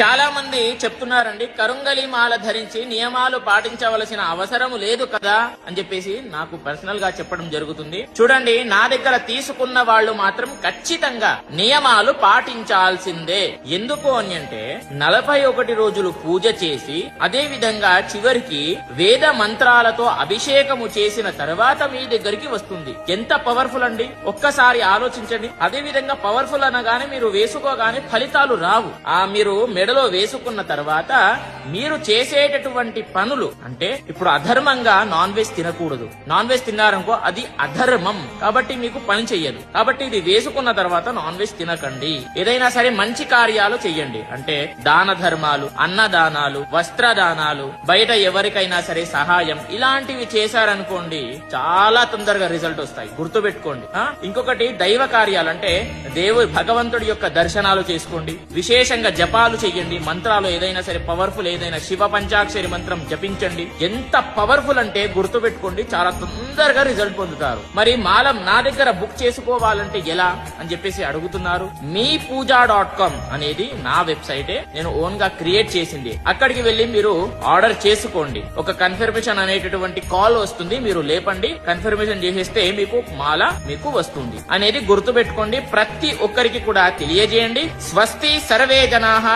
చాలా మంది చెప్తున్నారండి, కరుంగలి మాల ధరించి నియమాలు పాటించవలసిన అవసరం లేదు కదా అని చెప్పేసి నాకు పర్సనల్ గా చెప్పడం జరుగుతుంది. చూడండి, నా దగ్గర తీసుకున్న వాళ్ళు మాత్రం ఖచ్చితంగా నియమాలు పాటించాల్సిందే. ఎందుకు అని అంటే 41 రోజులు పూజ చేసి అదే విధంగా చివరికి వేద మంత్రాలతో అభిషేకము చేసిన తర్వాత మీ దగ్గరికి వస్తుంది. ఎంత పవర్ఫుల్ అండి, ఒక్కసారి ఆలోచించండి. అదే విధంగా పవర్ఫుల్ అనగానే మీరు వేసుకోగానే ఫలితాలు రావు. మీరు మెడలో వేసుకున్న తర్వాత మీరు చేసేటటువంటి పనులు అంటే ఇప్పుడు అధర్మంగా నాన్ వెజ్ తినకూడదు. నాన్ వెజ్ తిన్నారనుకో అది అధర్మం, కాబట్టి మీకు పని చెయ్యదు. కాబట్టి ఇది వేసుకున్న తర్వాత నాన్ వెజ్ తినకండి. ఏదైనా సరే మంచి కార్యాలు చెయ్యండి, అంటే దాన ధర్మాలు, అన్నదానాలు, వస్త్రదానాలు, బయట ఎవరికైనా సరే సహాయం, ఇలాంటివి చేశారనుకోండి చాలా తొందరగా రిజల్ట్ వస్తాయి. గుర్తుపెట్టుకోండి. ఇంకొకటి దైవ కార్యాలు, అంటే భగవంతుడి యొక్క దర్శనాలు చేసుకోండి, విశేషంగా జపాలు చెయ్యండి, మంత్రాలు ఏదైనా సరే పవర్ఫుల్, ఏదైనా శివ పంచాక్షరి మంత్రం జపించండి. ఎంత పవర్ఫుల్ అంటే గుర్తుపెట్టుకోండి, చాలా తొందరగా రిజల్ట్ పొందుతారు. మరి మాలం నా దగ్గర బుక్ చేసుకోవాలంటే ఎలా అని చెప్పేసి అడుగుతున్నారు. meepuja.com అనేది నా వెబ్సైటే, నేను ఓన్ గా క్రియేట్ చేసింది. అక్కడికి వెళ్లి మీరు ఆర్డర్ చేసుకోండి. ఒక కన్ఫర్మేషన్ అనేటటువంటి కాల్ వస్తుంది, మీరు లేపండి, కన్ఫర్మేషన్ చేసేస్తే మీకు మాల మీకు వస్తుంది అనేది గుర్తుపెట్టుకోండి. ప్రతి ఒక్కరికి కూడా తెలియజేయండి. స్వస్తి సర్వే జనాః